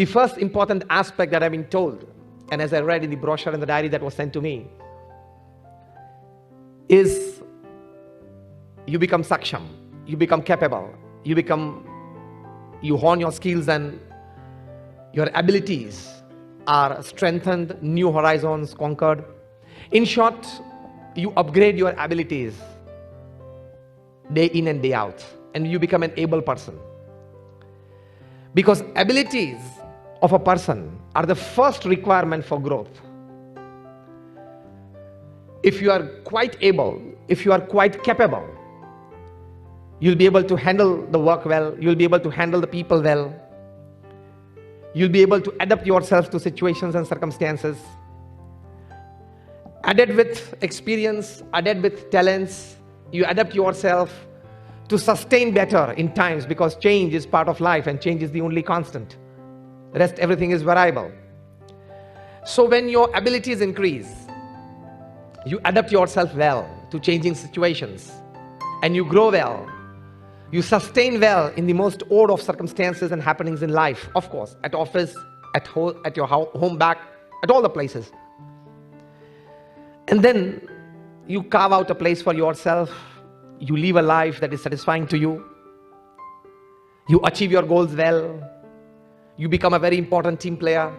The first important aspect that I've been told, and as I read in the brochure and the diary that was sent to me, is you become saksham, you become capable, you hone your skills and your abilities are strengthened, new horizons conquered. In short, you upgrade your abilities day in and day out, and you become an able person. Because abilities of a person are the first requirement for growth. If you are quite able, if you are quite capable, you'll be able to handle the work well, you'll be able to handle the people well, you'll be able to adapt yourself to situations and circumstances. Added with experience, added with talents, you adapt yourself to sustain better in times, because change is part of life and change is the only constant. The rest, everything is variable. So when your abilities increase, you adapt yourself well to changing situations and you grow well. You sustain well in the most odd of circumstances and happenings in life, of course, at office, at home, at your home back, at all the places. And then you carve out a place for yourself. You live a life that is satisfying to you. You achieve your goals well. You become a very important team player.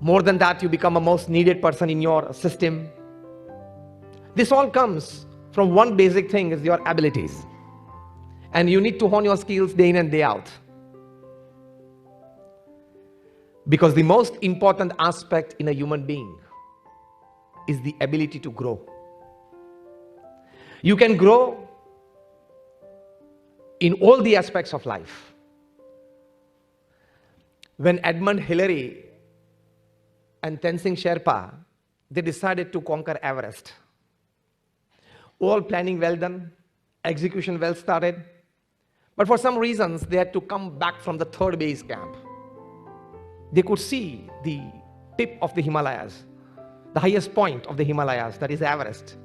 More than that, you become a most needed person in your system. This all comes from one basic thing, is your abilities. And you need to hone your skills day in and day out. Because the most important aspect in a human being is the ability to grow. You can grow in all the aspects of life. When Edmund Hillary and Tenzing Sherpa, they decided to conquer Everest. All planning well done, execution well started, but for some reasons they had to come back from the third base camp. They could see the tip of the Himalayas, the highest point of the Himalayas, that is Everest.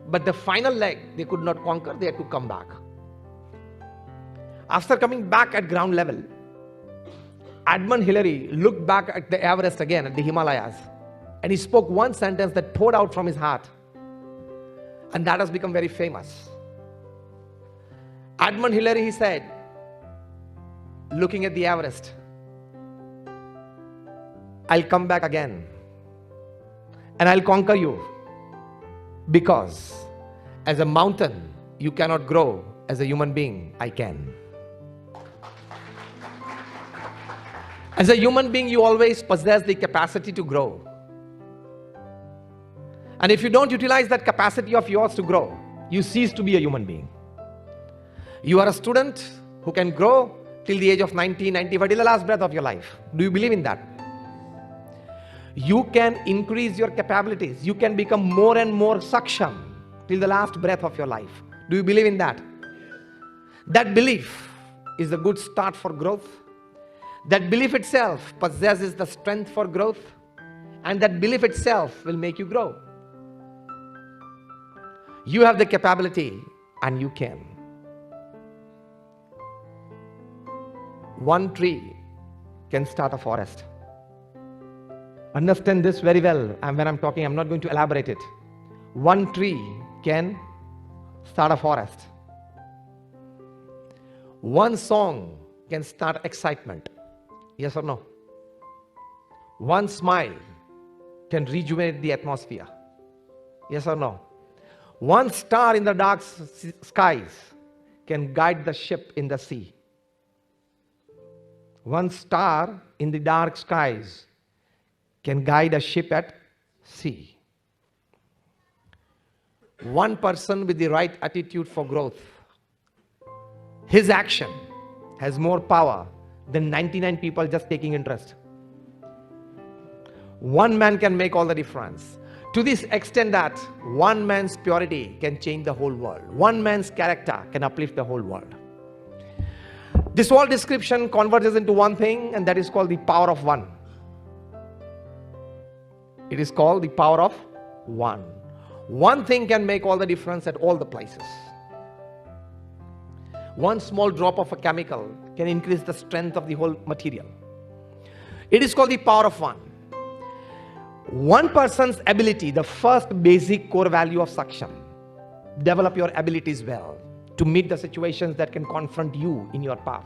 But the final leg they could not conquer, they had to come back. After coming back at ground level, Edmund Hillary looked back at the Everest again, at the Himalayas, and he spoke one sentence that poured out from his heart, and that has become very famous. Edmund Hillary, he said, looking at the Everest, "I'll come back again and I'll conquer you, because as a mountain you cannot grow, as a human being I can." As a human being, you always possess the capacity to grow. And if you don't utilize that capacity of yours to grow, you cease to be a human being. You are a student who can grow till the age of 90, 95, till the last breath of your life. Do you believe in that? You can increase your capabilities. You can become more and more saksham till the last breath of your life. Do you believe in that? That belief is a good start for growth. That belief itself possesses the strength for growth, and that belief itself will make you grow. You have the capability and you can. One tree can start a forest. Understand this very well. And when I'm talking, I'm not going to elaborate it. One tree can start a forest. One song can start excitement. Yes or no? One smile can rejuvenate the atmosphere. Yes or no? One star in the dark skies can guide the ship in the sea. One star in the dark skies can guide a ship at sea. One person with the right attitude for growth, his action has more power than 99 people just taking interest. One man can make all the difference. To this extent that one man's purity can change the whole world. One man's character can uplift the whole world. This whole description converges into one thing, and that is called the power of one. It is called the power of one. One thing can make all the difference at all the places. One small drop of a chemical can increase the strength of the whole material. It is called the power of one. One person's ability, the first basic core value of Saksham. Develop your abilities well to meet the situations that can confront you in your path.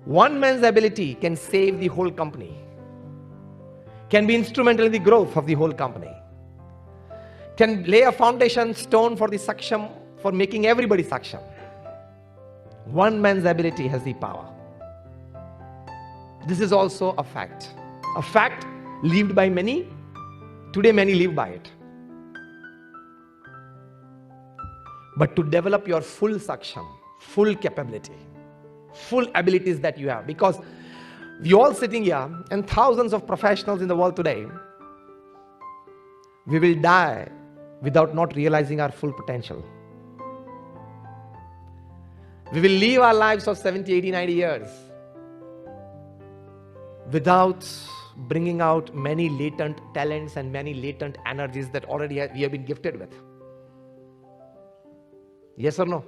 One man's ability can save the whole company, can be instrumental in the growth of the whole company, can lay a foundation stone for the Saksham, for making everybody Saksham. One man's ability has the power. This is also a fact lived by many. Today many live by it. But to develop your full Saksham, full capability, full abilities that you have, because we all sitting here and thousands of professionals in the world today, we will die without not realizing our full potential. We will live our lives of 70, 80, 90 years without bringing out many latent talents and many latent energies that already we have been gifted with. Yes or no?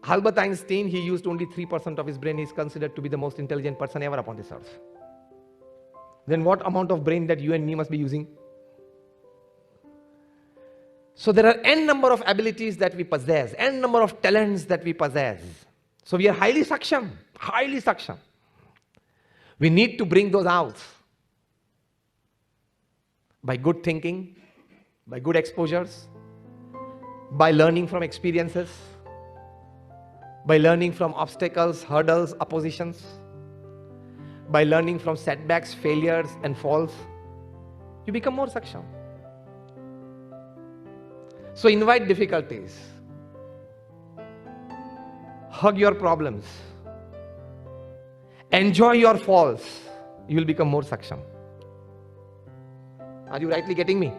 Albert Einstein, he used only 3% of his brain. He is considered to be the most intelligent person ever upon this earth. Then what amount of brain that you and me must be using? So there are n number of abilities that we possess, n number of talents that we possess. So we are highly Saksham, highly Saksham. We need to bring those out by good thinking, by good exposures, by learning from experiences, by learning from obstacles, hurdles, oppositions, by learning from setbacks, failures and falls. You become more Saksham. So invite difficulties, hug your problems, enjoy your falls. You will become more Saksham. Are you rightly getting me?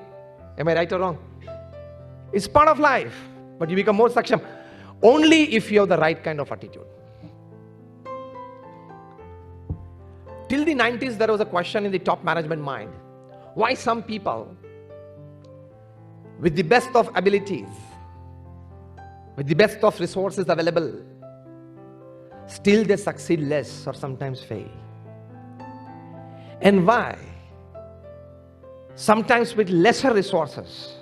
Am I right or wrong? It's part of life, but you become more Saksham only if you have the right kind of attitude. Till the 90s, there was a question in the top management mind. Why some people with the best of abilities, with the best of resources available, still they succeed less or sometimes fail? And why? Sometimes with lesser resources,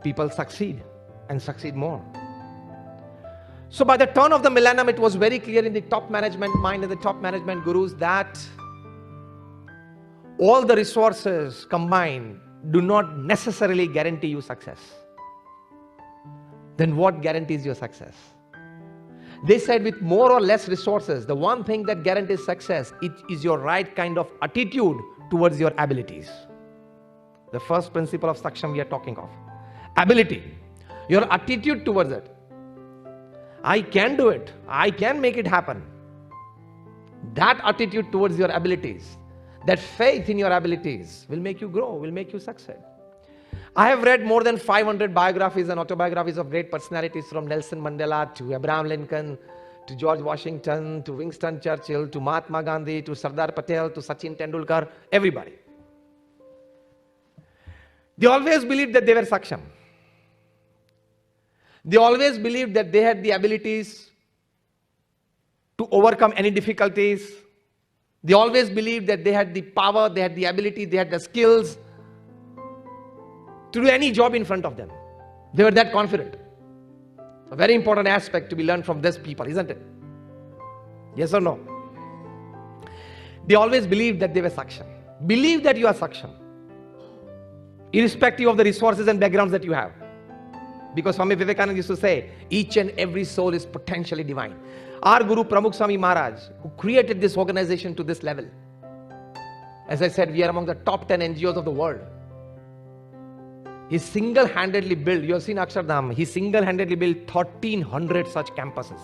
people succeed and succeed more. So by the turn of the millennium, it was very clear in the top management mind and the top management gurus that all the resources combined do not necessarily guarantee you success. Then what guarantees your success? They said with more or less resources, the one thing that guarantees success, it is your right kind of attitude towards your abilities. The first principle of Saksham we are talking of. Ability. Your attitude towards it. I can do it. I can make it happen. That attitude towards your abilities, that faith in your abilities will make you grow, will make you succeed. I have read more than 500 biographies and autobiographies of great personalities, from Nelson Mandela to Abraham Lincoln, to George Washington, to Winston Churchill, to Mahatma Gandhi, to Sardar Patel, to Sachin Tendulkar, everybody. They always believed that they were Saksham. They always believed that they had the abilities to overcome any difficulties. They always believed that they had the power, they had the ability, they had the skills to do any job in front of them. They were that confident. A very important aspect to be learned from these people, isn't it? Yes or no? They always believed that they were Saksham. Believe that you are Saksham, irrespective of the resources and backgrounds that you have. Because Swami Vivekananda used to say, each and every soul is potentially divine. Our Guru Pramukh Swami Maharaj, who created this organization to this level, as I said, we are among the top 10 NGOs of the world. He single-handedly built, you have seen Akshardham, he single-handedly built 1,300 such campuses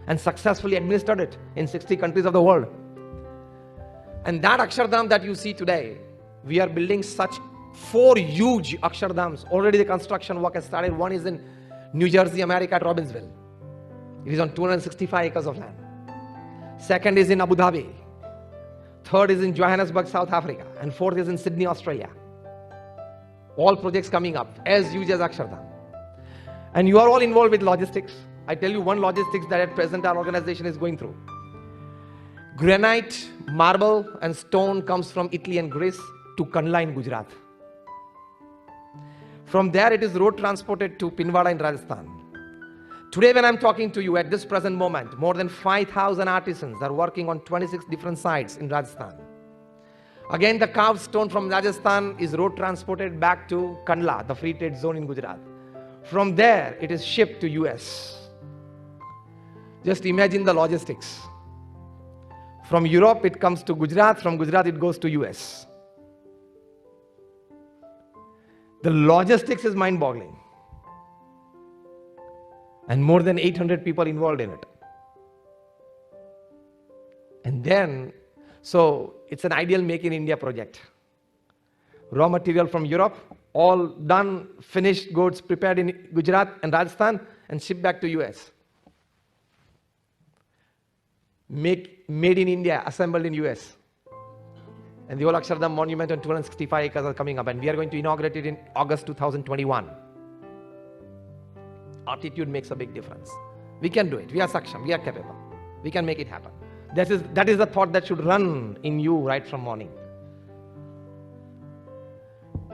and successfully administered it in 60 countries of the world. And that Akshardham that you see today, we are building such 4 huge Akshardhams. Already the construction work has started. One is in New Jersey, America at Robbinsville. It is on 265 acres of land. Second is in Abu Dhabi. Third is in Johannesburg, South Africa. And fourth is in Sydney, Australia. All projects coming up as huge as Akshardham. And you are all involved with logistics. I tell you one logistics that at present our organization is going through. Granite, marble and stone comes from Italy and Greece to Kandla in Gujarat. From there it is road transported to Pinwada in Rajasthan. Today when I'm talking to you at this present moment, more than 5,000 artisans are working on 26 different sites in Rajasthan. Again, the carved stone from Rajasthan is road transported back to Kandla, the free trade zone in Gujarat. From there, it is shipped to US. Just imagine the logistics. From Europe, it comes to Gujarat. From Gujarat, it goes to US. The logistics is mind-boggling. And more than 800 people involved in it. And then, so it's an ideal Make in India project. Raw material from Europe, all done, finished goods prepared in Gujarat and Rajasthan and shipped back to US. Made in India, assembled in US. And the old Akshardham monument on 265 acres are coming up, and we are going to inaugurate it in August 2021. Attitude makes a big difference. We can do it. We are saksham. We are capable. We can make it happen. That is the thought that should run in you right from morning.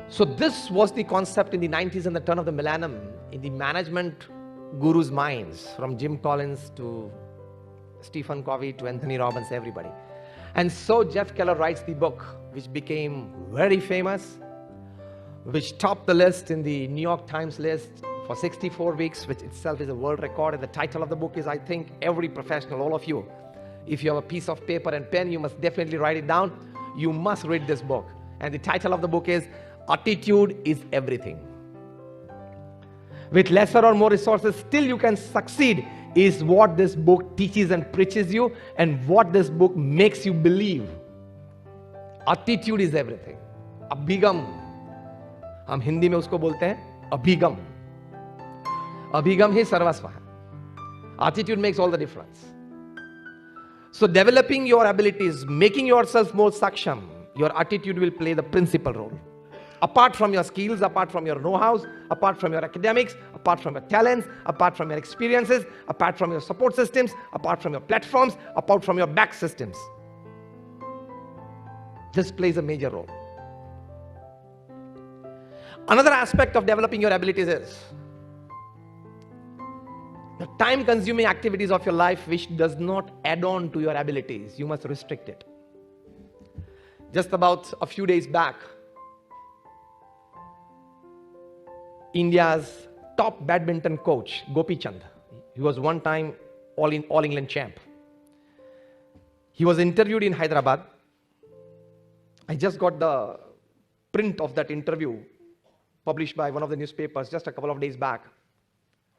So this was the concept in the 90s and the turn of the millennium in the management gurus' minds, from Jim Collins to Stephen Covey to Anthony Robbins, everybody. And so Jeff Keller writes the book, which became very famous, which topped the list in the New York Times list for 64 weeks, which itself is a world record. And the title of the book is, I think, every professional, all of you, if you have a piece of paper and pen, you must definitely write it down. You must read this book. And the title of the book is Attitude is Everything. With lesser or more resources, still you can succeed, is what this book teaches and preaches you, and what this book makes you believe. Attitude is everything. अभिगम, हम हिंदी में उसको बोलते हैं अभिगम. अभिगम ही सर्वस्व है. Attitude makes all the difference. So developing your abilities, making yourself more saksham, your attitude will play the principal role. Apart from your skills, apart from your know-hows, apart from your academics, apart from your talents, apart from your experiences, apart from your support systems, apart from your platforms, apart from your back systems. This plays a major role. Another aspect of developing your abilities is the time-consuming activities of your life which does not add on to your abilities. You must restrict it. Just about a few days back, India's top badminton coach, Gopi Chand, he was one time All England champ. He was interviewed in Hyderabad. I just got the print of that interview published by one of the newspapers just a couple of days back.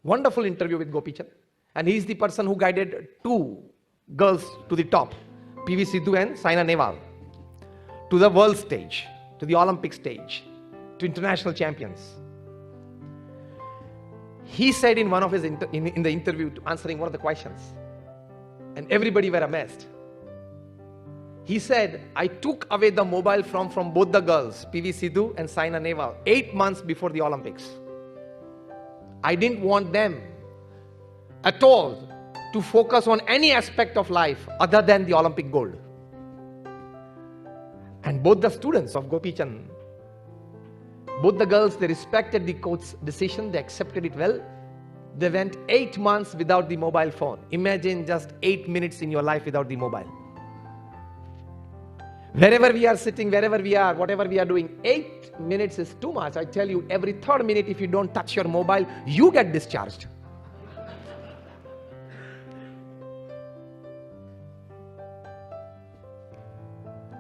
Wonderful interview with Gopi Chand. And he is the person who guided two girls to the top, PV Sidhu and Saina Nehwal, to the world stage, to the Olympic stage, to international champions. He said in one of his in the interview, answering one of the questions, and everybody were amazed. He said, I took away the mobile from both the girls, PV Sidhu and Saina Nehwal, 8 months before the Olympics. I didn't want them at all to focus on any aspect of life other than the Olympic gold. And both the students of Gopi Chand, both the girls, they respected the coach's decision, they accepted it well. They went 8 months without the mobile phone. Imagine just 8 minutes in your life without the mobile. Wherever we are sitting, wherever we are, whatever we are doing, 8 minutes is too much. I tell you, every third minute, if you don't touch your mobile, you get discharged.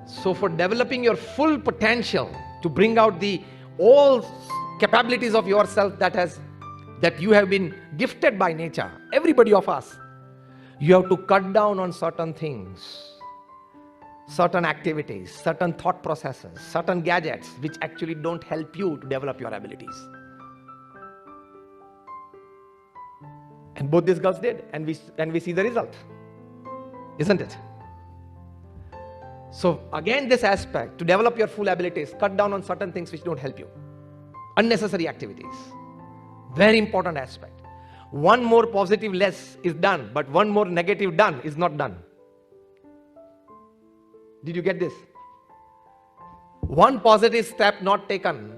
So for developing your full potential, to bring out all capabilities of yourself that you have been gifted by nature, everybody of us, you have to cut down on certain things, certain activities, certain thought processes, certain gadgets which actually don't help you to develop your abilities. And both these girls did, and we see the result, isn't it? So again, this aspect, to develop your full abilities, cut down on certain things which don't help you. Unnecessary activities. Very important aspect. One more positive less is done, but one more negative done is not done. Did you get this? One positive step not taken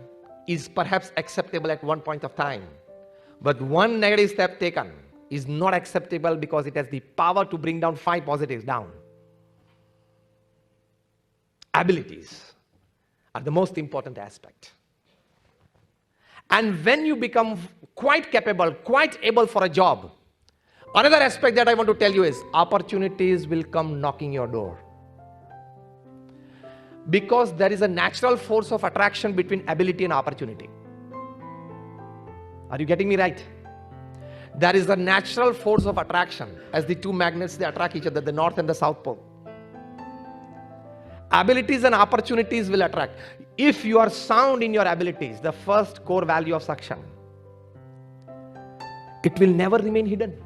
is perhaps acceptable at one point of time, but one negative step taken is not acceptable because it has the power to bring down 5 positives down. Abilities are the most important aspect. And when you become quite capable, quite able for a job, another aspect that I want to tell you is opportunities will come knocking your door. Because there is a natural force of attraction between ability and opportunity. Are you getting me right? There is a natural force of attraction. As the two magnets, they attract each other, the north and the south pole. Abilities and opportunities will attract. If you are sound in your abilities, the first core value of success, it will never remain hidden.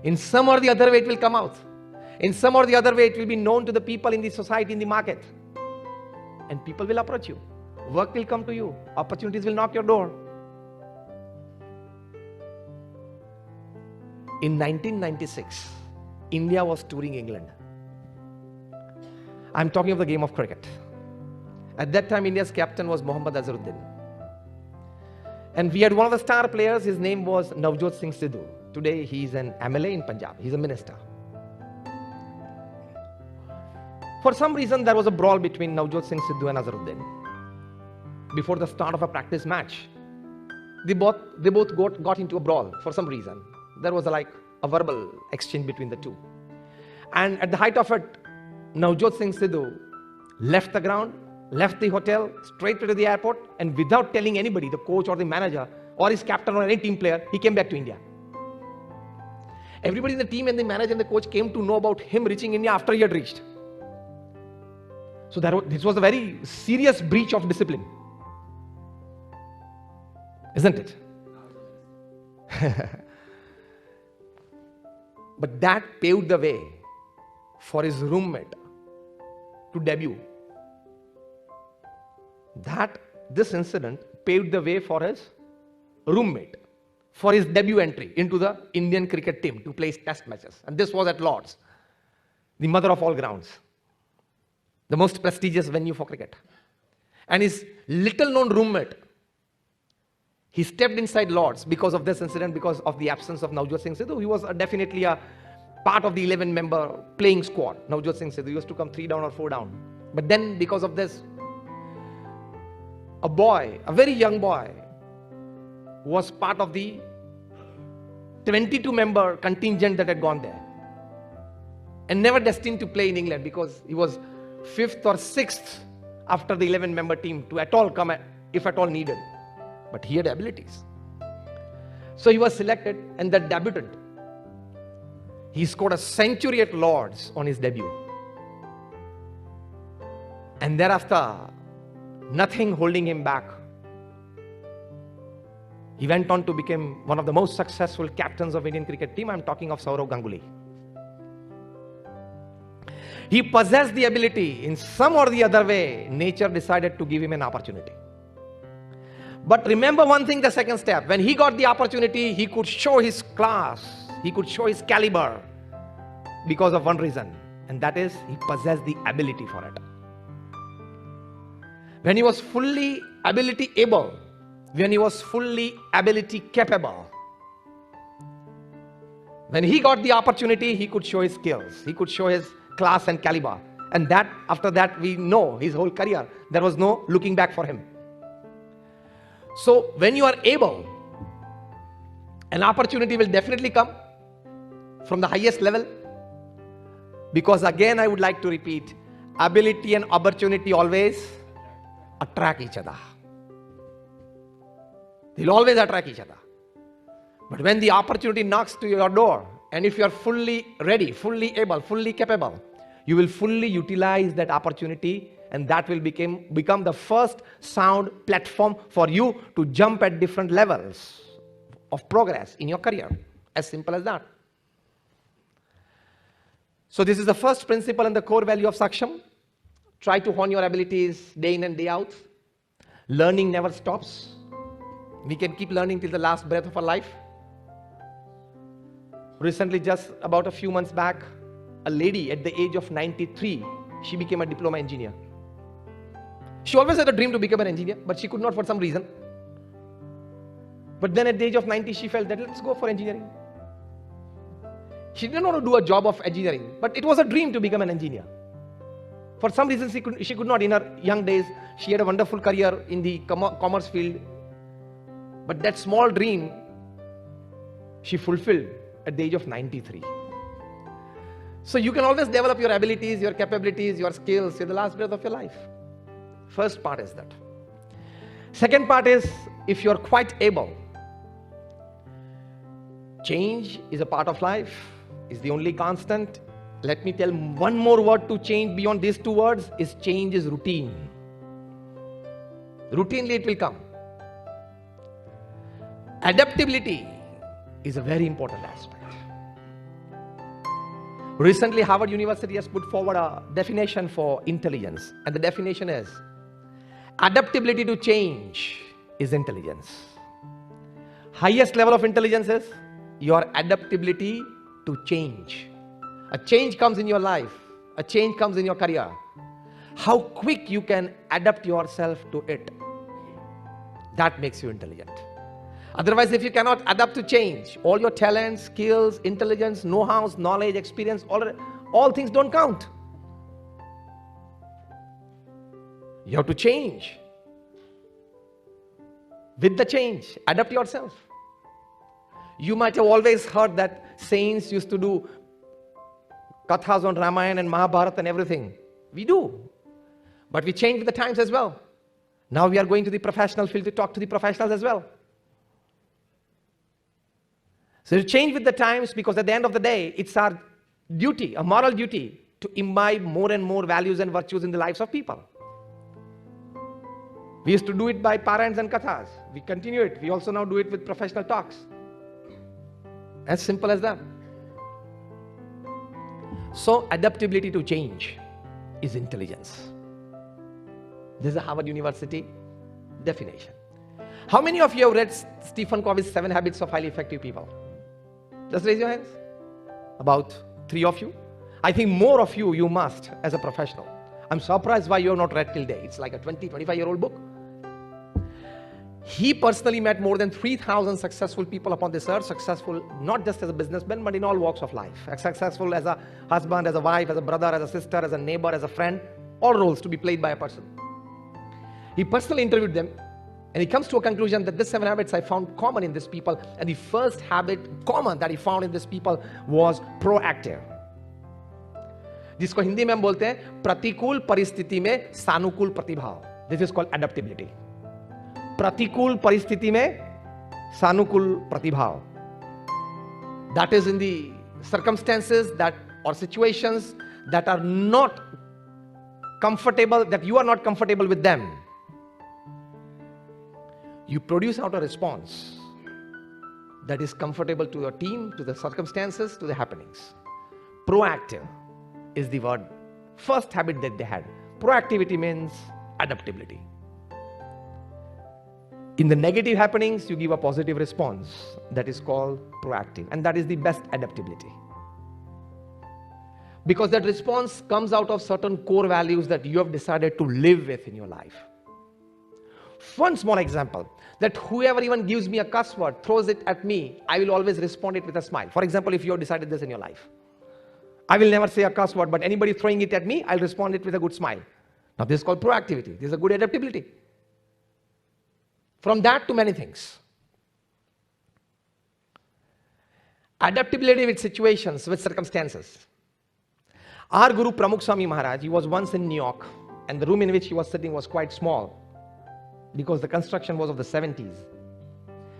In some or the other way, it will come out. In some or the other way, it will be known to the people in the society, in the market. And people will approach you. Work will come to you. Opportunities will knock your door. In 1996, India was touring England. I'm talking of the game of cricket. At that time, India's captain was Mohammad Azharuddin. And we had one of the star players, his name was Navjot Singh Sidhu. Today, he is an MLA in Punjab. He's a minister. For some reason, there was a brawl between Navjot Singh Sidhu and Azharuddin. Before the start of a practice match, they both got into a brawl for some reason. There was a verbal exchange between the two. And at the height of it, Navjot Singh Sidhu left the ground, left the hotel, straight to the airport, and without telling anybody, the coach or the manager or his captain or any team player, he came back to India. Everybody in the team and the manager and the coach came to know about him reaching India after he had reached. So this was a very serious breach of discipline. Isn't it? But that paved the way for his roommate to debut. This incident paved the way for his roommate for his debut entry into the Indian cricket team to play test matches. And this was at Lord's, the mother of all grounds, the most prestigious venue for cricket. And his little known roommate, he stepped inside Lord's because of this incident, because of the absence of Navjot Singh Sidhu. He was definitely a part of the 11-member playing squad. Navjot Singh Sidhu used to come 3 down or 4 down. But then because of this, a boy, a very young boy, who was part of the 22-member contingent that had gone there and never destined to play in England because he was 5th or 6th after the 11-member team to at all come if at all needed. But he had abilities. So he was selected, and that debutant, he scored a century at Lord's on his debut. And thereafter, nothing holding him back. He went on to become one of the most successful captains of Indian cricket team. I'm talking of Sourav Ganguly. He possessed the ability. In some or the other way, nature decided to give him an opportunity. But remember one thing, the second step. When he got the opportunity, he could show his class. He could show his caliber because of one reason. And that is, he possessed the ability for it. When he was fully ability able, when he was fully ability capable, when he got the opportunity, he could show his skills. He could show his class and caliber. And that, after that, we know his whole career, there was no looking back for him. So when you are able, an opportunity will definitely come from the highest level. Because again, I would like to repeat, ability and opportunity always attract each other. They'll always attract each other. But when the opportunity knocks to your door, and if you are fully ready, fully able, fully capable, you will fully utilize that opportunity, and that will become the first sound platform for you to jump at different levels of progress in your career. As simple as that. So this is the first principle and the core value of Saksham. Try to hone your abilities day in and day out. Learning never stops. We can keep learning till the last breath of our life. Recently, just about a few months back, a lady at the age of 93, she became a diploma engineer. She always had a dream to become an engineer, but she could not for some reason. But then at the age of 90, she felt that let's go for engineering. She didn't want to do a job of engineering, but it was a dream to become an engineer. For some reason, she could not. In her young days, she had a wonderful career in the commerce field. But that small dream, she fulfilled at the age of 93. So you can always develop your abilities, your capabilities, your skills in the last breath of your life. First part is that. Second part is, if you're quite able, change is a part of life, is the only constant. Let me tell one more word to change beyond these two words, is change is routine. Routinely it will come. Adaptability is a very important aspect. Recently, Harvard University has put forward a definition for intelligence, and the definition is adaptability to change is intelligence. Highest level of intelligence is your adaptability to change. A change comes in your life, a change comes in your career. How quick you can adapt yourself to it, that makes you intelligent. Otherwise, if you cannot adapt to change, all your talents, skills, intelligence, know-hows, knowledge, experience, all things don't count. You have to change. With the change, adapt yourself. You might have always heard that saints used to do kathas on Ramayana and Mahabharata and everything. We do. But we change with the times as well. Now we are going to the professional field to talk to the professionals as well. So you change with the times, because at the end of the day, it's our duty, a moral duty, to imbibe more and more values and virtues in the lives of people. We used to do it by parents and kathas. We continue it. We also now do it with professional talks. As simple as that. So adaptability to change is intelligence. This is a Harvard University definition. How many of you have read Stephen Covey's 7 Habits of Highly Effective People? Just raise your hands. About 3 of you. I think more of you, you must as a professional. I'm surprised why you have not read till date. It's like a 25-year-old book. He personally met more than 3,000 successful people upon this earth, successful not just as a businessman, but in all walks of life. Successful as a husband, as a wife, as a brother, as a sister, as a neighbor, as a friend, all roles to be played by a person. He personally interviewed them, and he comes to a conclusion that these 7 habits I found common in these people, and the first habit common that he found in these people was proactive. जिसको हिंदी में हम बोलते हैं प्रतिकूल परिस्थिति में सानुकूल प्रतिभाव. This is called adaptability. प्रतिकूल परिस्थिति में सानुकूल प्रतिभाव. That is in the circumstances that or situations that are not comfortable, that you are not comfortable with them. You produce out a response that is comfortable to your team, to the circumstances, to the happenings. Proactive is the word, first habit that they had. Proactivity means adaptability. In the negative happenings, you give a positive response. That is called proactive. And that is the best adaptability. Because that response comes out of certain core values that you have decided to live with in your life. One small example, that whoever even gives me a cuss word, throws it at me, I will always respond it with a smile. For example, if you have decided this in your life, I will never say a cuss word, but anybody throwing it at me, I'll respond it with a good smile. Now this is called proactivity. This is a good adaptability. From that to many things. Adaptability with situations, with circumstances. Our Guru Pramukh Swami Maharaj, he was once in New York, and the room in which he was sitting was quite small, because the construction was of the 70s.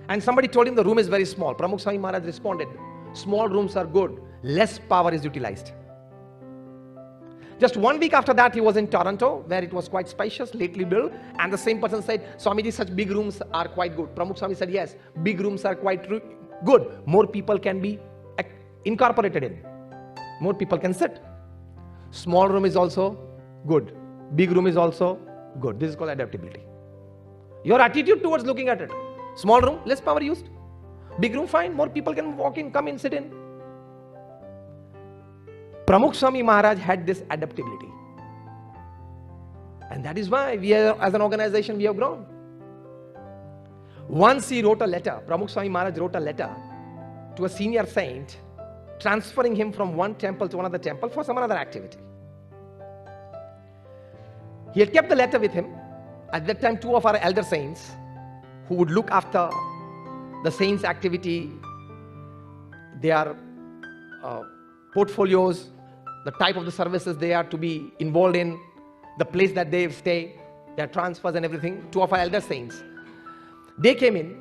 And somebody told him the room is very small. Pramukh Swami Maharaj responded, small rooms are good, less power is utilized. Just 1 week after that, he was in Toronto, where it was quite spacious, lately built, and the same person said, Swamiji, such big rooms are quite good. Pramukh Swami said, yes, big rooms are quite good. More people can be incorporated in. More people can sit. Small room is also good. Big room is also good. This is called adaptability. Your attitude towards looking at it. Small room, less power used. Big room, fine. More people can walk in, come in, sit in. Pramukh Swami Maharaj had this adaptability. And that is why we are, as an organization, we have grown. Once he wrote a letter, Pramukh Swami Maharaj wrote a letter to a senior saint, transferring him from one temple to another temple for some other activity. He had kept the letter with him. At that time, two of our elder saints who would look after the saints' activity, their portfolios, the type of the services they are to be involved in, the place that they stay, their transfers and everything, two of our elder saints. They came in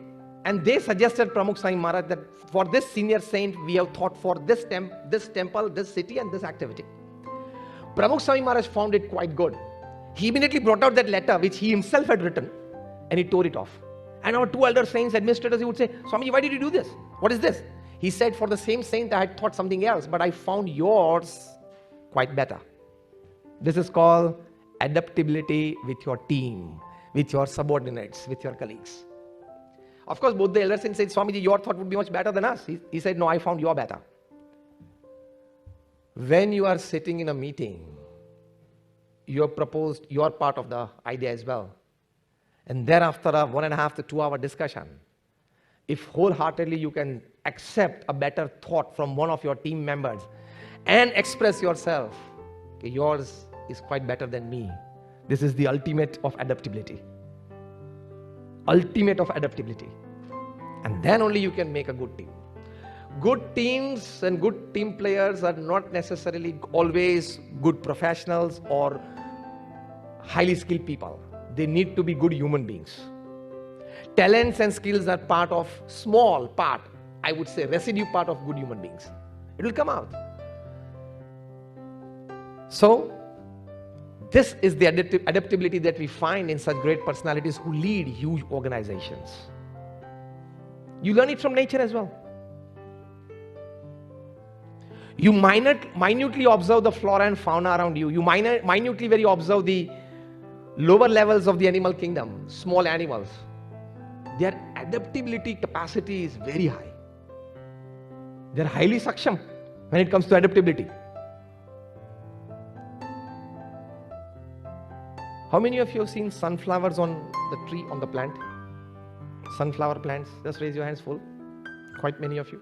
and they suggested Pramukh Swami Maharaj that for this senior saint, we have thought for this temple, this city and this activity. Pramukh Swami Maharaj found it quite good. He immediately brought out that letter which he himself had written and he tore it off. And our two elder saints, administrators, he would say, Swami, why did you do this? What is this? He said, for the same saint, I had thought something else, but I found yours quite better. This is called adaptability with your team, with your subordinates, with your colleagues. Of course, both the elder saints said, Swamiji, your thought would be much better than us. He said, no, I found your better. When you are sitting in a meeting, you have proposed your part of the idea as well. And thereafter a 1.5 to 2 hour discussion, if wholeheartedly you can accept a better thought from one of your team members and express yourself, okay, yours is quite better than me. This is the ultimate of adaptability. Ultimate of adaptability. And then only you can make a good team. Good teams and good team players are not necessarily always good professionals or highly skilled people. They need to be good human beings. Talents and skills are part of, small part, I would say residue part of good human beings. It will come out. So, this is the adaptability that we find in such great personalities who lead huge organizations. You learn it from nature as well. You minutely observe the flora and fauna around you. You minutely where you observe the lower levels of the animal kingdom, small animals. Their adaptability capacity is very high. They're highly saksham when it comes to adaptability. How many of you have seen sunflowers on the tree, on the plant? Sunflower plants? Just raise your hands full. Quite many of you.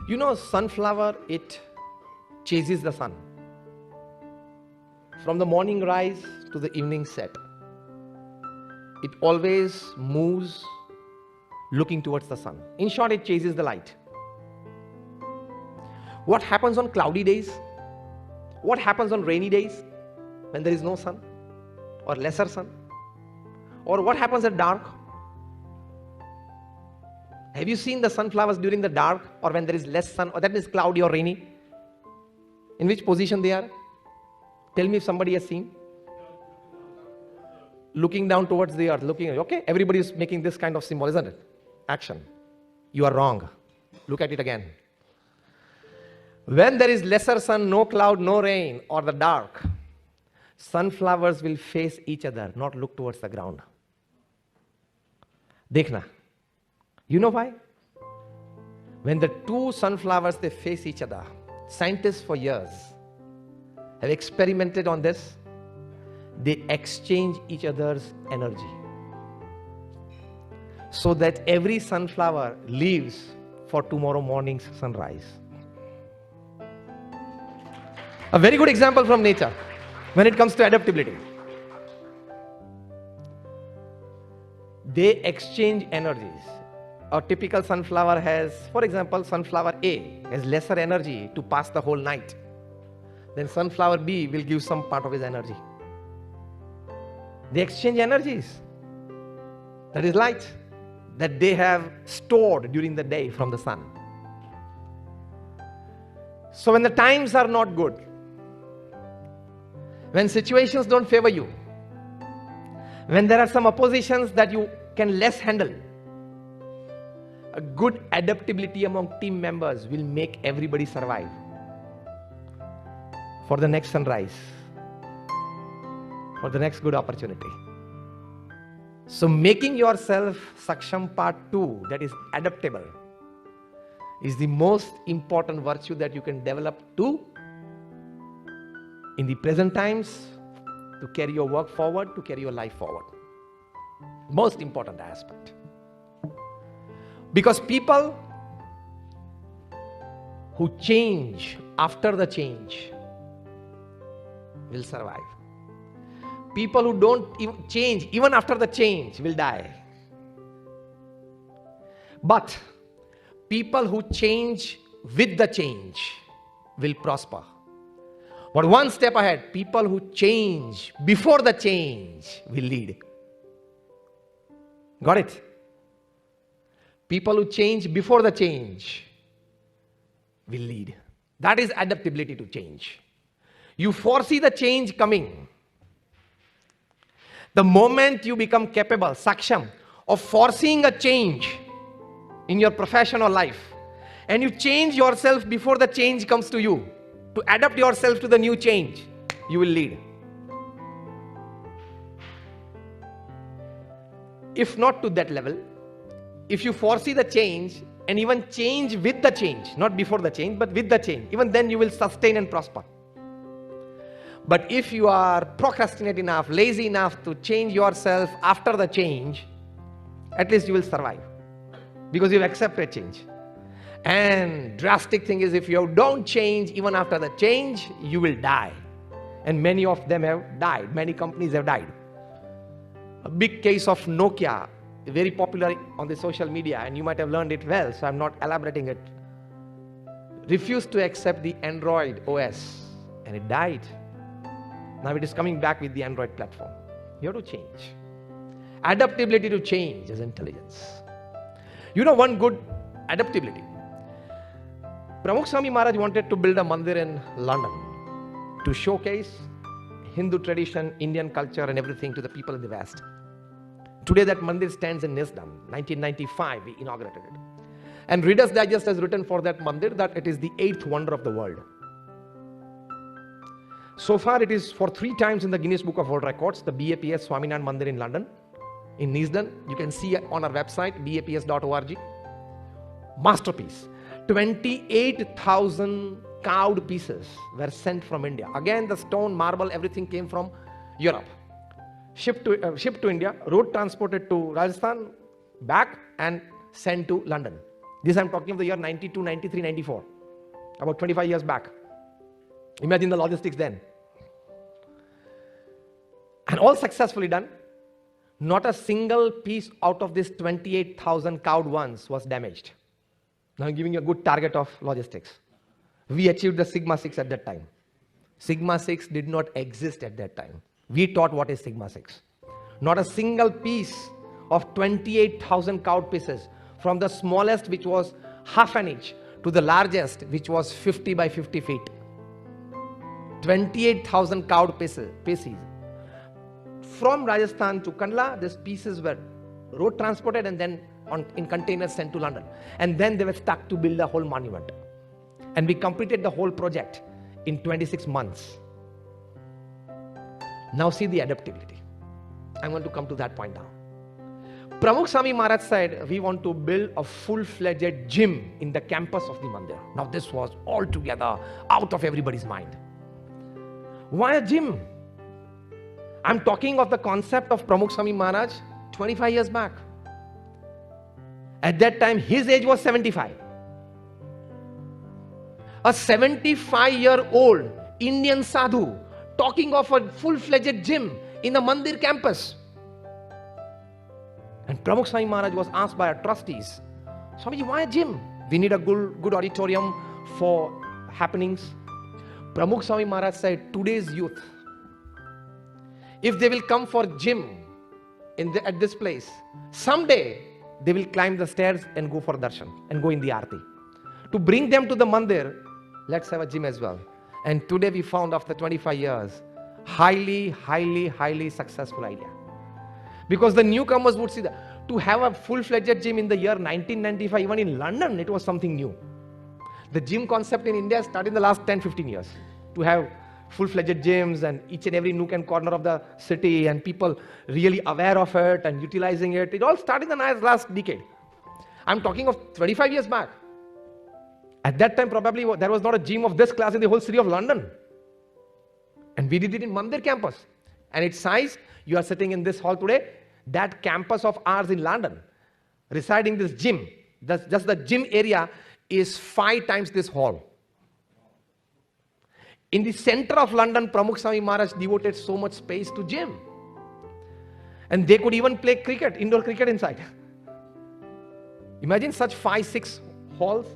You know, sunflower, it chases the sun. From the morning rise to the evening set. It always moves looking towards the sun. In short, it chases the light. What happens on cloudy days? What happens on rainy days when there is no sun or lesser sun? Or what happens at dark? Have you seen the sunflowers during the dark or when there is less sun, or that means cloudy or rainy? In which position they are? Tell me if somebody has seen. Looking down towards the earth, looking, okay, everybody is making this kind of symbol, isn't it? Action. You are wrong. Look at it again. When there is lesser sun, no cloud, no rain, or the dark, sunflowers will face each other, not look towards the ground. Dekhna. You know why? When the two sunflowers, they face each other, scientists for years have experimented on this. They exchange each other's energy so that every sunflower lives for tomorrow morning's sunrise. A very good example from nature when it comes to adaptability. They exchange energies. A typical sunflower has, for example, sunflower A has lesser energy to pass the whole night. Then sunflower B will give some part of his energy. They exchange energies. That is light that they have stored during the day from the sun. So when the times are not good, when situations don't favor you, when there are some oppositions that you can less handle, a good adaptability among team members will make everybody survive for the next sunrise, for the next good opportunity. So making yourself Saksham part 2, that is adaptable, is the most important virtue that you can develop to, in the present times, to carry your work forward, to carry your life forward. Most important aspect. Because people who change after the change will survive. People who don't change even after the change will die. But people who change with the change will prosper. But one step ahead, people who change before the change will lead. Got it? People who change before the change will lead. That is adaptability to change. You foresee the change coming. The moment you become capable, saksham, of foreseeing a change in your profession or life, and you change yourself before the change comes to you, to adapt yourself to the new change, you will lead. If not to that level, if you foresee the change and even change with the change, not before the change, but with the change, even then you will sustain and prosper. But if you are procrastinate enough, lazy enough to change yourself after the change, at least you will survive, because you have accepted change. And drastic thing is, if you don't change even after the change, you will die. And many of them have died. Many companies have died. A big case of Nokia, very popular on the social media, and you might have learned it well, so I'm not elaborating it. Refused to accept the Android OS, and it died. Now it is coming back with the Android platform. You have to change. Adaptability to change is intelligence. You know one good adaptability. Swami Maharaj wanted to build a mandir in London to showcase Hindu tradition, Indian culture and everything to the people in the West. Today that mandir stands in Nisdam. 1995 we inaugurated it. And Reader's Digest has written for that mandir that it is the 8th wonder of the world. So far it is for 3 times in the Guinness Book of World Records, the BAPS Swaminarayan Mandir in London, in Nisdan. You can see on our website, baps.org. Masterpiece. 28,000 carved pieces were sent from India. Again, the stone, marble, everything came from Europe. Shipped to India, road transported to Rajasthan, back and sent to London. This I'm talking of the year 92, 93, 94. About 25 years back. Imagine the logistics then. And all successfully done. Not a single piece out of this 28,000 carved ones was damaged. Now I'm giving you a good target of logistics. We achieved the Sigma 6 at that time. Sigma 6 did not exist at that time. We taught what is Sigma 6. Not a single piece of 28,000 carved pieces, from the smallest, which was half an inch, to the largest, which was 50 by 50 feet. 28,000 carved pieces. From Rajasthan to Kandla, these pieces were road transported and then in containers sent to London. And then they were stuck to build a whole monument. And we completed the whole project in 26 months. Now see the adaptability. I'm going to come to that point now. Swami Maharaj said, we want to build a full-fledged gym in the campus of the mandir. Now this was altogether out of everybody's mind. Why a gym? I'm talking of the concept of Swami Maharaj 25 years back. At that time, his age was 75. A 75-year-old Indian sadhu talking of a full-fledged gym in the mandir campus. And Swami Maharaj was asked by our trustees, Swamiji, why a gym? We need a good auditorium for happenings. Swami Maharaj said, today's youth, if they will come for gym at this place, someday they will climb the stairs and go for darshan and go in the aarti. To bring them to the mandir, let's have a gym as well. And today we found, after 25 years, highly successful idea. Because the newcomers would see that to have a full-fledged gym in the year 1995, even in London, it was something new. The gym concept in India started in the last 10-15 years. To have full-fledged gyms and each and every nook and corner of the city, and people really aware of it and utilizing it. It all started in the last decade. I'm talking of 25 years back. At that time, probably there was not a gym of this class in the whole city of London. And we did it in Mandir campus. And its size, you are sitting in this hall today, that campus of ours in London, residing this gym, just the gym area is 5 times this hall. In the center of London, Pramukh Swami Maharaj devoted so much space to gym. And they could even play cricket, indoor cricket inside. Imagine such 5-6 halls.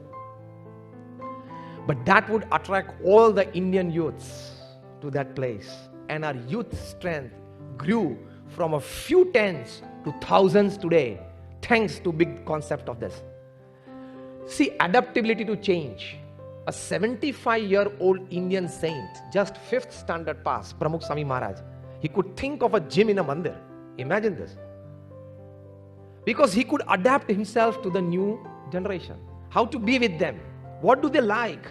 But that would attract all the Indian youths to that place. And our youth strength grew from a few tens to thousands today, thanks to big concept of this. See, adaptability to change. A 75-year-old Indian saint, just 5th standard pass, Pramukh Swami Maharaj, he could think of a gym in a mandir. Imagine this. Because he could adapt himself to the new generation. How to be with them. What do they like?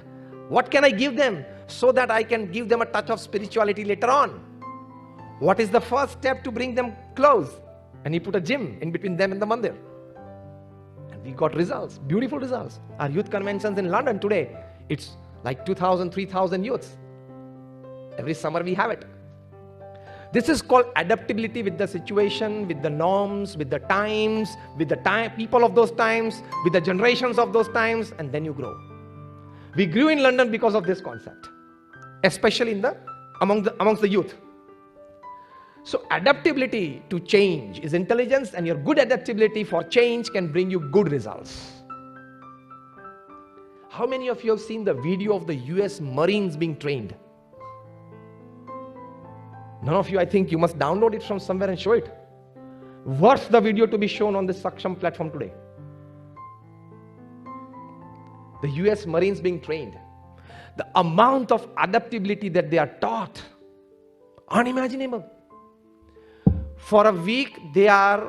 What can I give them so that I can give them a touch of spirituality later on? What is the first step to bring them close? And he put a gym in between them and the mandir. And we got results, beautiful results. Our youth conventions in London today, it's like 2,000, 3,000 youths. Every summer we have it. This is called adaptability with the situation, with the norms, with the times, with the people of those times, with the generations of those times, and then you grow. We grew in London because of this concept, especially amongst the youth. So adaptability to change is intelligence, and your good adaptability for change can bring you good results. How many of you have seen the video of the US Marines being trained? None of you, I think you must download it from somewhere and show it. Worth the video to be shown on this Saksham platform today. The US Marines being trained. The amount of adaptability that they are taught, unimaginable. For a week, they are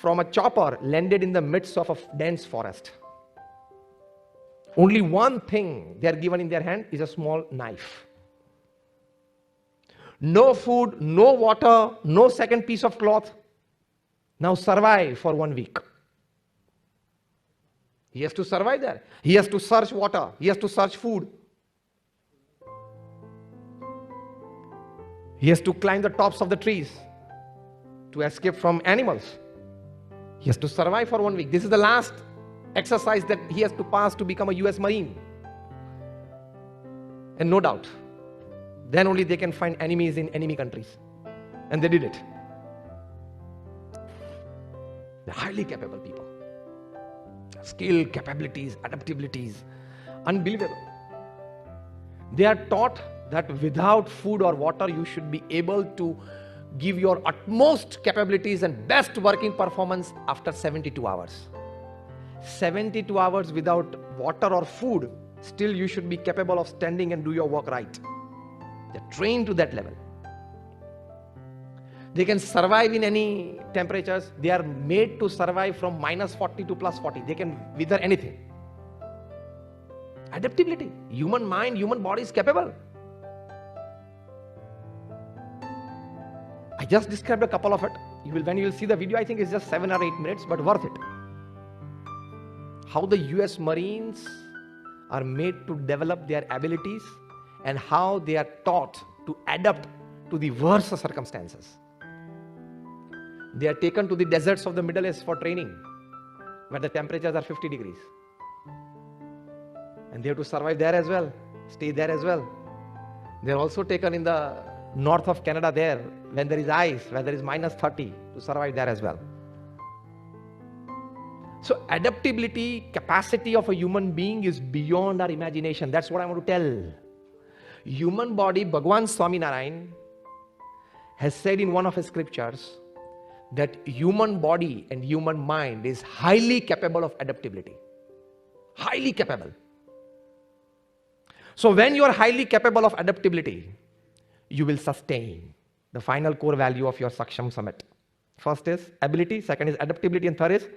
from a chopper landed in the midst of a dense forest. Only one thing they are given in their hand is a small knife. No food, no water, no second piece of cloth. Now survive for 1 week. He has to survive there. He has to search water. He has to search food. He has to climb the tops of the trees to escape from animals. He has to survive for 1 week. This is the last exercise that he has to pass to become a US Marine. And no doubt, then only they can find enemies in enemy countries. And they did it. They're highly capable people. Skill, capabilities, adaptabilities, unbelievable. They are taught that without food or water, you should be able to give your utmost capabilities and best working performance after 72 hours. 72 hours without water or food, still you should be capable of standing and do your work right. They're trained to that level. They can survive in any temperatures. They are made to survive from -40 to +40. They can wither anything. Adaptability. Human mind, human body is capable. I just described a couple of it. When you will see the video, I think it's just 7 or 8 minutes, but worth it. How the US Marines are made to develop their abilities and how they are taught to adapt to the worst circumstances. They are taken to the deserts of the Middle East for training, where the temperatures are 50 degrees. And they have to survive there as well, stay there as well. They are also taken in the north of Canada there, when there is ice, where there is -30, to survive there as well. So adaptability, capacity of a human being is beyond our imagination. That's what I want to tell. Human body, Bhagwan Swaminarayan has said in one of his scriptures that human body and human mind is highly capable of adaptability. Highly capable. So when you are highly capable of adaptability, you will sustain the final core value of your Saksham Summit. First is ability, second is adaptability, and third is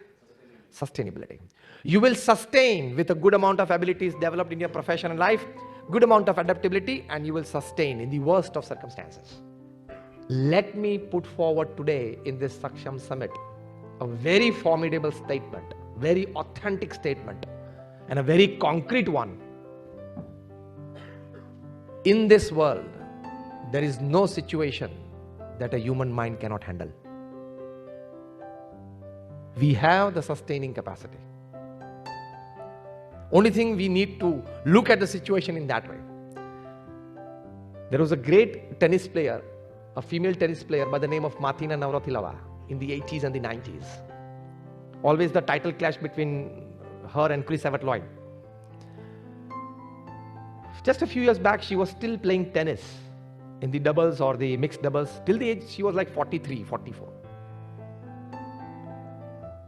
sustainability. You will sustain with a good amount of abilities developed in your profession and life, good amount of adaptability, and you will sustain in the worst of circumstances. Let me put forward today in this Saksham Summit a very formidable statement, very authentic statement, and a very concrete one In this world, there is no situation that a human mind cannot handle. We have the sustaining capacity. Only thing, we need to look at the situation in that way. There was a great tennis player, a female tennis player by the name of Martina Navratilova in the 80s and the 90s. Always the title clash between her and Chris Evert-Lloyd. Just a few years back, she was still playing tennis in the doubles or the mixed doubles till the age she was like 43, 44.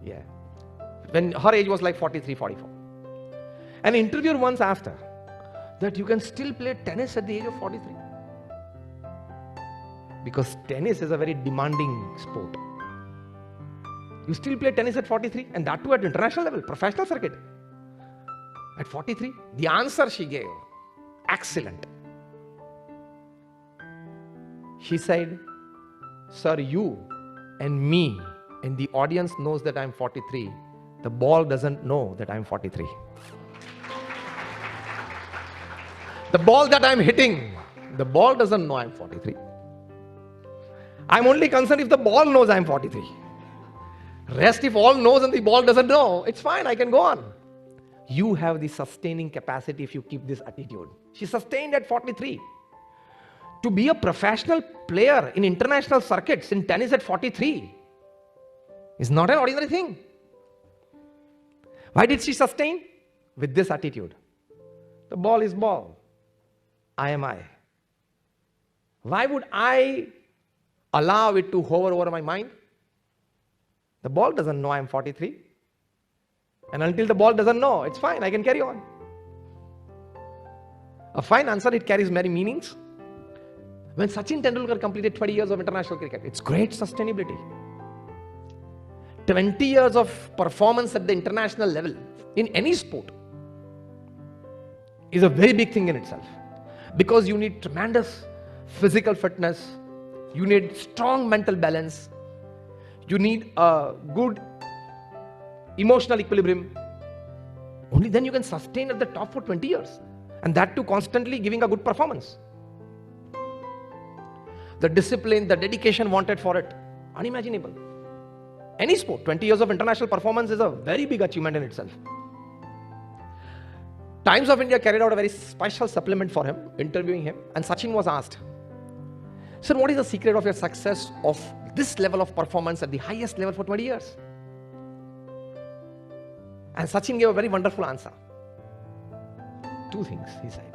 Yeah. When her age was like 43, 44. An interviewer once asked her that you can still play tennis at the age of 43. Because tennis is a very demanding sport. You still play tennis at 43, and that too at international level, professional circuit. At 43, the answer she gave, excellent. She said, sir, you and me and the audience knows that I'm 43. The ball doesn't know that I'm 43. The ball that I'm hitting, the ball doesn't know I'm 43. I'm only concerned if the ball knows I'm 43. Rest, if all knows and the ball doesn't know, it's fine, I can go on. You have the sustaining capacity if you keep this attitude. She sustained at 43. To be a professional player in international circuits in tennis at 43 is not an ordinary thing. Why did she sustain? With this attitude. The ball is ball. I am I. Why would I allow it to hover over my mind? The ball doesn't know I am 43. And until the ball doesn't know, it's fine, I can carry on. A fine answer, it carries many meanings. When Sachin Tendulkar completed 20 years of international cricket, it's great sustainability. 20 years of performance at the international level in any sport is a very big thing in itself. Because you need tremendous physical fitness, you need strong mental balance, you need a good emotional equilibrium. Only then you can sustain at the top for 20 years. And that too constantly giving a good performance. The discipline, the dedication wanted for it, unimaginable. Any sport, 20 years of international performance is a very big achievement in itself. Times of India carried out a very special supplement for him, interviewing him, and Sachin was asked, sir, what is the secret of your success of this level of performance at the highest level for 20 years? And Sachin gave a very wonderful answer. Two things, he said.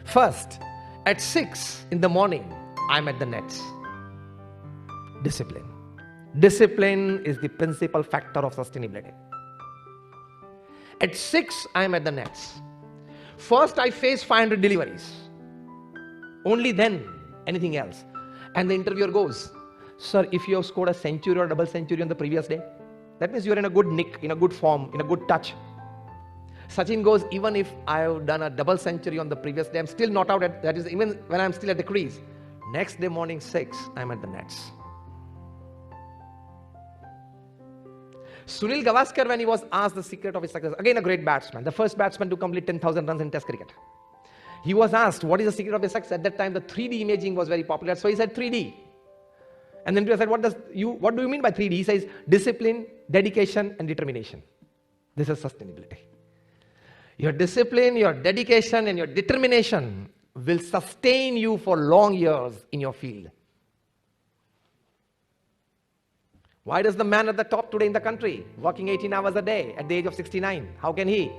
First, at 6 in the morning, I'm at the nets. Discipline. Discipline is the principal factor of sustainability. At 6, I'm at the nets. First, I face 500 deliveries. Only then, anything else. And the interviewer goes, sir, if you have scored a century or double century on the previous day, that means you're in a good nick, in a good form, in a good touch. Sachin goes, even if I have done a double century on the previous day, I'm still not out at, that is even when I'm still at the crease. Next day morning 6, I'm at the nets. Sunil Gavaskar, when he was asked the secret of his success, again a great batsman, the first batsman to complete 10,000 runs in Test cricket. He was asked, what is the secret of his success? At that time, the 3D imaging was very popular, so he said 3D. And then people said, what do you mean by 3D? He says, discipline, dedication, and determination. This is sustainability. Your discipline, your dedication, and your determination will sustain you for long years in your field. Why does the man at the top today in the country, working 18 hours a day at the age of 69, how can he?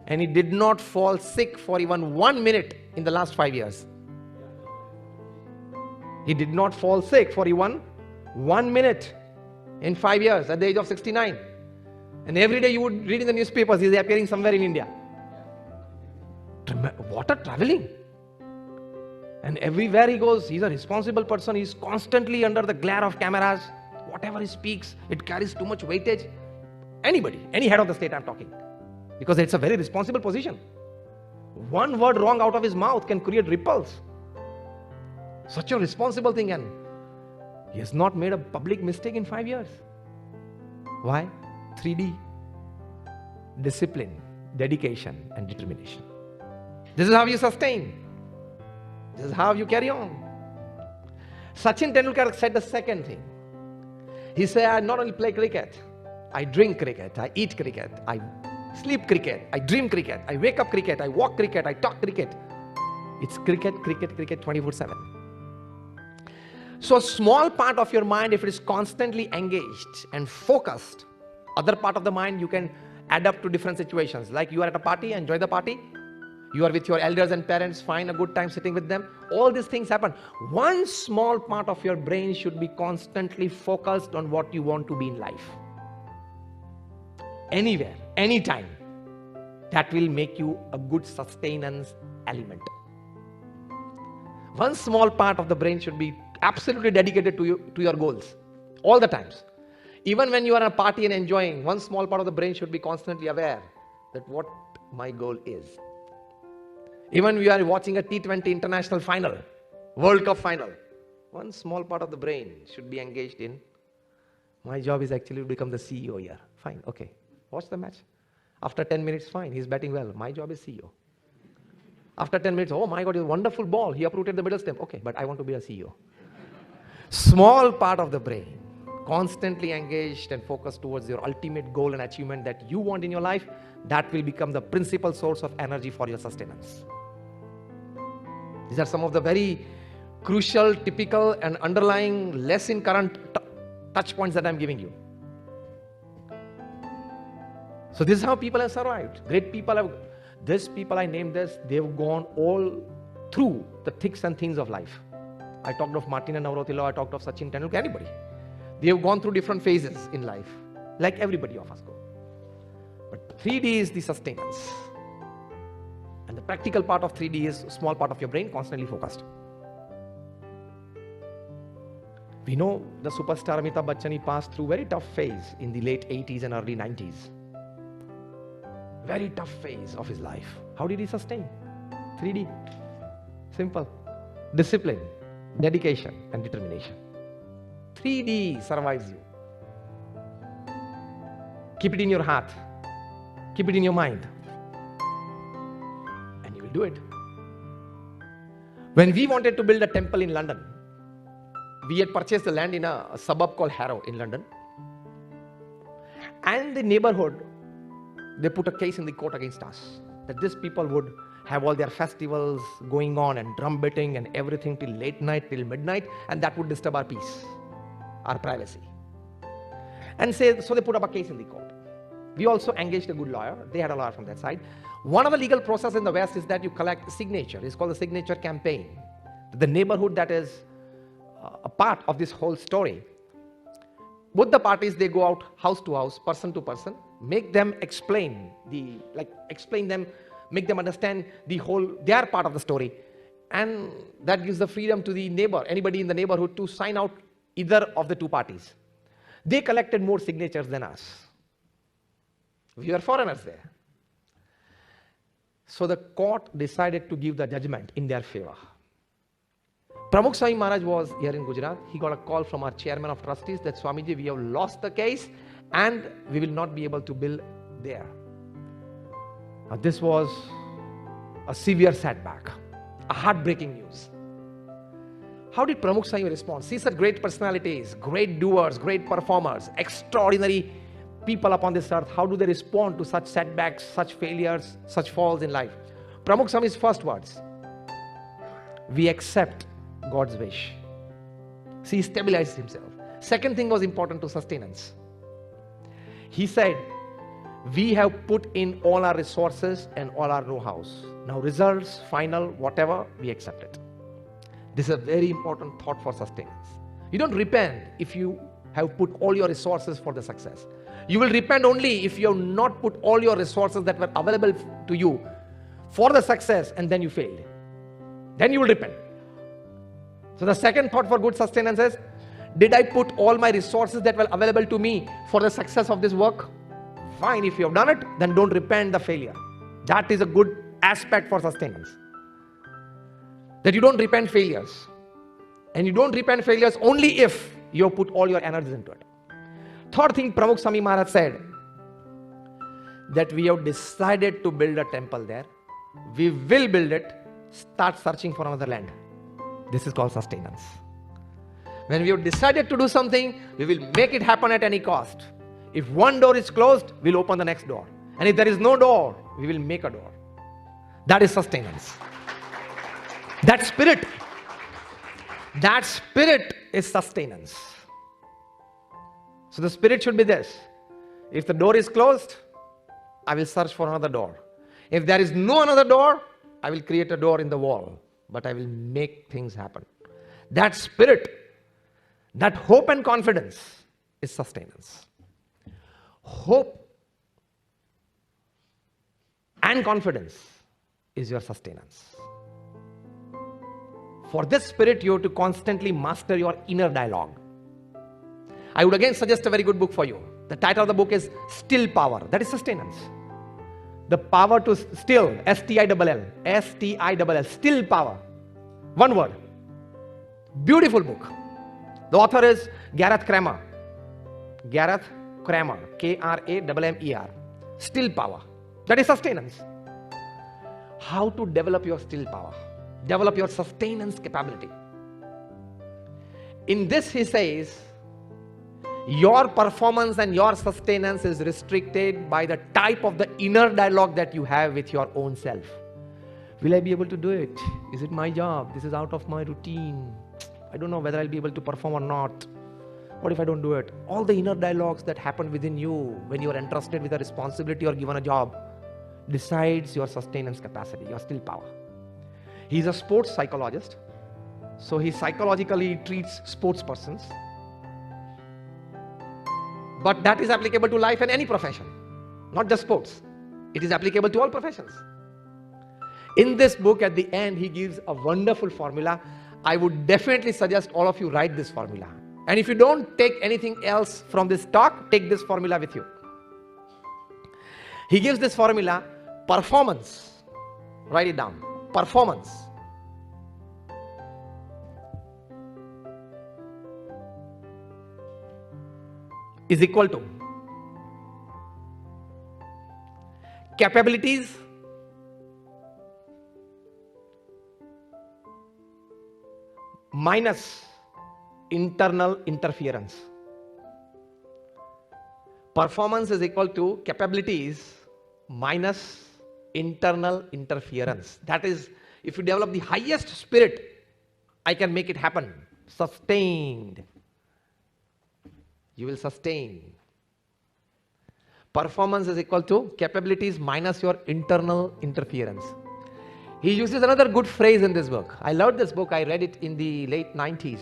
And he did not fall sick for even 1 minute in the last 5 years. He did not fall sick for even 1 minute in 5 years at the age of 69. And every day you would read in the newspapers, he's appearing somewhere in India. What a traveling. And everywhere he goes, he's a responsible person. He's constantly under the glare of cameras. Whatever he speaks, it carries too much weightage. Anybody, any head of the state I'm talking. Because it's a very responsible position. One word wrong out of his mouth can create ripples. Such a responsible thing, and he has not made a public mistake in 5 years. Why? 3D. Discipline, dedication, and determination. This is how you sustain. This is how you carry on. Sachin Tendulkar said the second thing. He said, I not only play cricket, I drink cricket, I eat cricket, I sleep cricket, I dream cricket, I wake up cricket, I walk cricket, I talk cricket. It's cricket, cricket, cricket 24/7. So a small part of your mind, if it is constantly engaged and focused, other part of the mind you can adapt to different situations. Like you are at a party, enjoy the party. You are with your elders and parents, find a good time sitting with them. All these things happen. One small part of your brain should be constantly focused on what you want to be in life. Anywhere, anytime. That will make you a good sustenance element. One small part of the brain should be absolutely dedicated to your goals. All the times. Even when you are at a party and enjoying, one small part of the brain should be constantly aware that what my goal is. Even we are watching a T20 international final, World Cup final, one small part of the brain should be engaged in, my job is actually to become the CEO here. Fine, okay. Watch the match. After 10 minutes, fine, he's batting well. My job is CEO. After 10 minutes, oh my God, it's a wonderful ball. He uprooted the middle stump. Okay, but I want to be a CEO. Small part of the brain, constantly engaged and focused towards your ultimate goal and achievement that you want in your life, that will become the principal source of energy for your sustenance. These are some of the very crucial, typical and underlying less in current touch points that I'm giving you. So this is how people have survived. Great people have, these people I named this, they've gone all through the thicks and thins of life. I talked of Martin and Navratila, I talked of Sachin Tendulkar, anybody. They have gone through different phases in life, like everybody of us go. But 3D is the sustenance. And the practical part of 3D is a small part of your brain constantly focused. We know the superstar Amitabh Bachchan, he passed through very tough phase in the late 80s and early 90s. Very tough phase of his life. How did he sustain? 3D. Simple. Discipline, dedication and determination. 3D survives you. Keep it in your heart. Keep it in your mind. And you will do it. When we wanted to build a temple in London, we had purchased the land in a suburb called Harrow in London. And the neighborhood, they put a case in the court against us. That these people would have all their festivals going on and drum beating and everything till late night, till midnight. And that would disturb our peace, our privacy. And so they put up a case in the court. We also engaged a good lawyer. They had a lawyer from that side. One of the legal process in the West is that you collect signature. It's called the signature campaign. The neighborhood that is a part of this whole story. Both the parties, they go out house to house, person to person, make them explain make them understand their part of the story. And that gives the freedom to the neighbor, anybody in the neighborhood to sign out either of the two parties. They collected more signatures than us. We were foreigners there. So the court decided to give the judgment in their favor. Pramukh Swami Maharaj was here in Gujarat. He got a call from our chairman of trustees that Swamiji, we have lost the case and we will not be able to build there. Now this was a severe setback, a heartbreaking news. How did Pramukh Swami respond? See such great personalities, great doers, great performers, extraordinary people upon this earth. How do they respond to such setbacks, such failures, such falls in life? Pramukh Swami's first words, we accept God's wish. See, he stabilized himself. Second thing was important to sustenance. He said, we have put in all our resources and all our know-hows. Now results, final, whatever, we accept it. This is a very important thought for sustenance. You don't repent if you have put all your resources for the success. You will repent only if you have not put all your resources that were available to you for the success and then you failed. Then you will repent. So the second thought for good sustenance is, did I put all my resources that were available to me for the success of this work? Fine, if you have done it, then don't repent the failure. That is a good aspect for sustenance. That you don't repent failures. And you don't repent failures only if you have put all your energies into it. Third thing Pramukh Swami Maharaj said, that we have decided to build a temple there. We will build it. Start searching for another land. This is called sustenance. When we have decided to do something, we will make it happen at any cost. If one door is closed, we'll open the next door. And if there is no door, we will make a door. That is sustenance. That spirit is sustenance. So the spirit should be this. If the door is closed, I will search for another door. If there is no another door, I will create a door in the wall. But I will make things happen. That spirit, that hope and confidence is sustenance. Hope and confidence is your sustenance. For this spirit, you have to constantly master your inner dialogue. I would again suggest a very good book for you. The title of the book is Still Power. That is sustenance. The power to still, S-T-I-L-L, S-T-I-L-L, still power. One word. Beautiful book. The author is Gareth Kramer. Gareth Kramer, K-R-A-M-M-E-R. Still power. That is sustenance. How to develop your still power. Develop your sustenance capability. In this he says, your performance and your sustenance is restricted by the type of the inner dialogue that you have with your own self. Will I be able to do it? Is it my job? This is out of my routine. I don't know whether I'll be able to perform or not. What if I don't do it? All the inner dialogues that happen within you when you are entrusted with a responsibility or given a job decides your sustenance capacity, your still power. He's a sports psychologist, so he psychologically treats sports persons. But that is applicable to life and any profession, not just sports. It is applicable to all professions. In this book, at the end, he gives a wonderful formula. I would definitely suggest all of you write this formula. And if you don't take anything else from this talk, take this formula with you. He gives this formula, performance. Write it down. Performance is equal to capabilities minus internal interference. Performance is equal to capabilities minus internal interference. That is, if you develop the highest spirit, I can make it happen. Sustained. You will sustain. Performance is equal to capabilities minus your internal interference. He uses another good phrase in this book. I loved this book. I read it in the late 90s.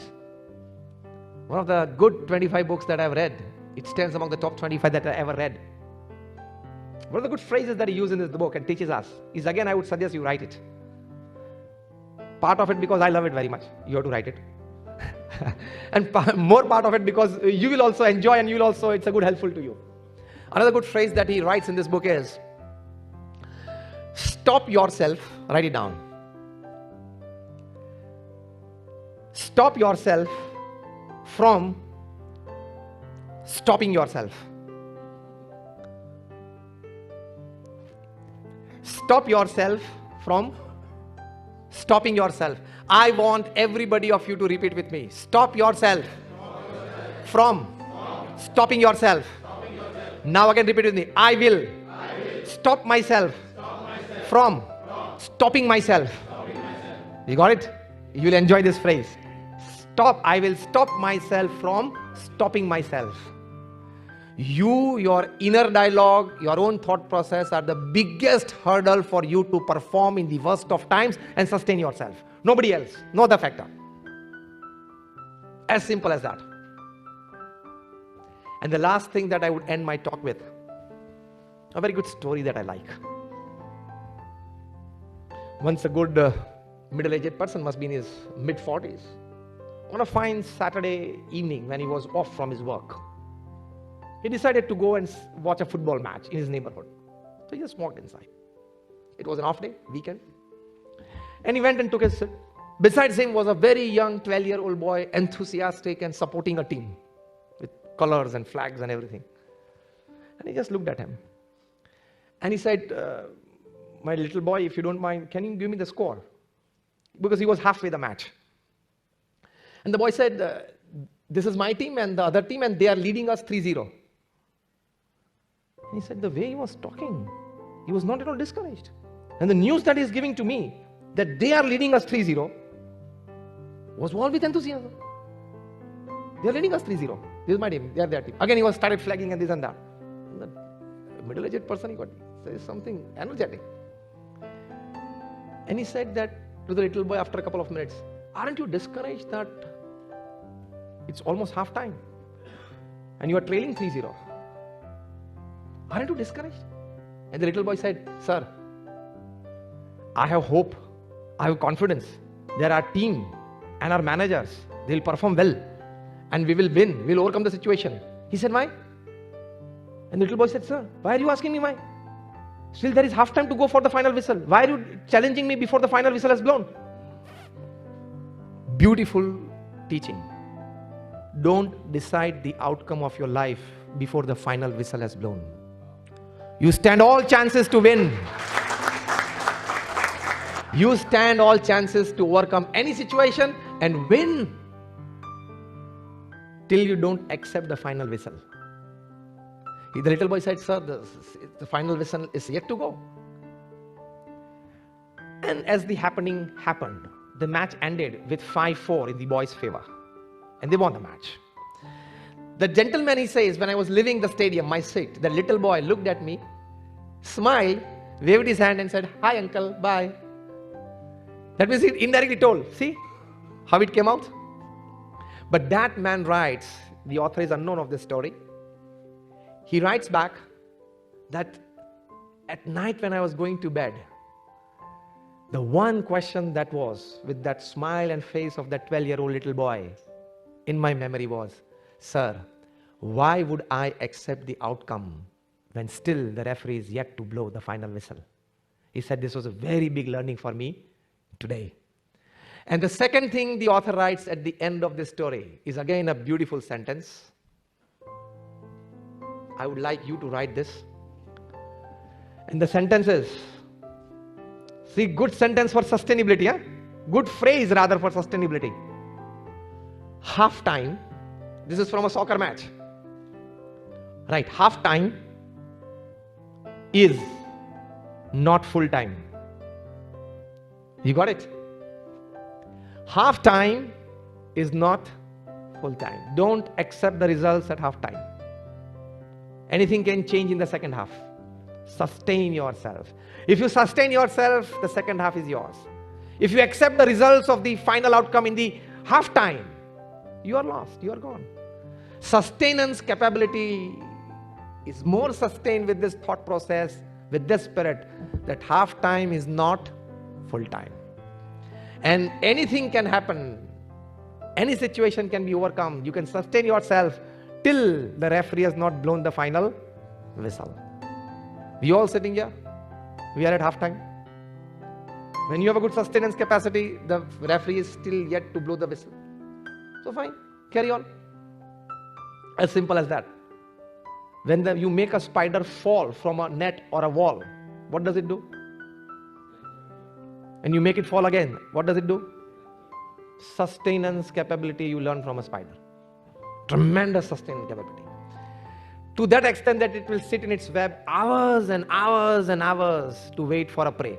One of the good 25 books that I've read. It stands among the top 25 that I ever read. One of the good phrases that he uses in this book and teaches us is, again, I would suggest you write it. Part of it because I love it very much. You have to write it. And more part of it because you will also enjoy and you will also, it's a good helpful to you. Another good phrase that he writes in this book is, stop yourself, write it down. Stop yourself from stopping yourself. Stop yourself from stopping yourself. I want everybody of you to repeat with me. Stop yourself from stopping yourself. Now again repeat with me. I will stop myself from stopping myself. You got it? You will enjoy this phrase. Stop. I will stop myself from stopping myself. You, your inner dialogue, your own thought process are the biggest hurdle for you to perform in the worst of times and sustain yourself. Nobody else. No other factor. As simple as that. And the last thing that I would end my talk with, a very good story that I like. Once a good middle-aged person, must be in his mid-40s, on a fine Saturday evening when he was off from his work, he decided to go and watch a football match in his neighborhood. So he just walked inside. It was an off day, weekend. And he went and took his seat. Besides him was a very young 12-year-old boy, enthusiastic and supporting a team with colors and flags and everything. And he just looked at him. And he said, my little boy, if you don't mind, can you give me the score? Because he was halfway the match. And the boy said, this is my team and the other team, and they are leading us 3-0. He said, the way he was talking, he was not at all discouraged. And the news that he is giving to me, that they are leading us 3-0, was all with enthusiasm. They are leading us 3-0. This is my team, they are their team. Again, he was started flagging and this and that. And the middle-aged person, he got says something energetic. And he said that to the little boy after a couple of minutes, aren't you discouraged that it's almost half time and you are trailing 3-0? Aren't you discouraged? And the little boy said, sir, I have hope, I have confidence. There are team and our managers, they will perform well and we will win, we will overcome the situation. He said, why? And the little boy said, sir, why are you asking me why? Still there is half time to go for the final whistle. Why are you challenging me before the final whistle has blown? Beautiful teaching. Don't decide the outcome of your life before the final whistle has blown. You stand all chances to win. You stand all chances to overcome any situation and win till you don't accept the final whistle. The little boy said, sir, the final whistle is yet to go. And as the happening happened, the match ended with 5-4 in the boys' favor. And they won the match. The gentleman, he says, when I was leaving the stadium, my seat, the little boy looked at me, smiled, waved his hand and said, hi uncle, bye. That means he indirectly told, see how it came out? But that man writes, the author is unknown of this story. He writes back that at night when I was going to bed, the one question that was with that smile and face of that 12-year-old little boy in my memory was, sir, why would I accept the outcome when still the referee is yet to blow the final whistle? He said this was a very big learning for me today. And the second thing the author writes at the end of this story is again a beautiful sentence. I would like you to write this. And the sentence is, see, good sentence for sustainability, huh? Good phrase rather for sustainability. Half time, this is from a soccer match. Right, half time is not full time. You got it? Half time is not full time. Don't accept the results at half time. Anything can change in the second half. Sustain yourself. If you sustain yourself, the second half is yours. If you accept the results of the final outcome in the half time, you are lost, you are gone. Sustenance capability is more sustained with this thought process, with this spirit, that half time is not full time. And anything can happen. Any situation can be overcome. You can sustain yourself till the referee has not blown the final whistle. We all sitting here, we are at half time. When you have a good sustenance capacity, the referee is still yet to blow the whistle. So fine, carry on. As simple as that. When you make a spider fall from a net or a wall, what does it do? And you make it fall again, what does it do? Sustenance capability you learn from a spider. Tremendous sustenance capability. To that extent that it will sit in its web hours and hours and hours to wait for a prey.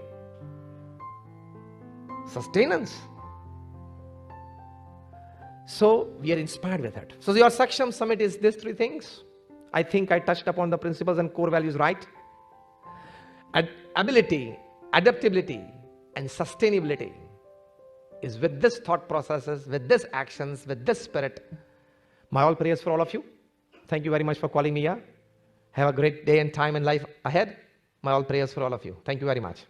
Sustenance. So we are inspired with it. So your Saksham Summit is these three things. I think I touched upon the principles and core values right. Ability, adaptability, and sustainability is with this thought processes, with this actions, with this spirit. My all prayers for all of you. Thank you very much for calling me here. Have a great day and time and life ahead. My all prayers for all of you. Thank you very much.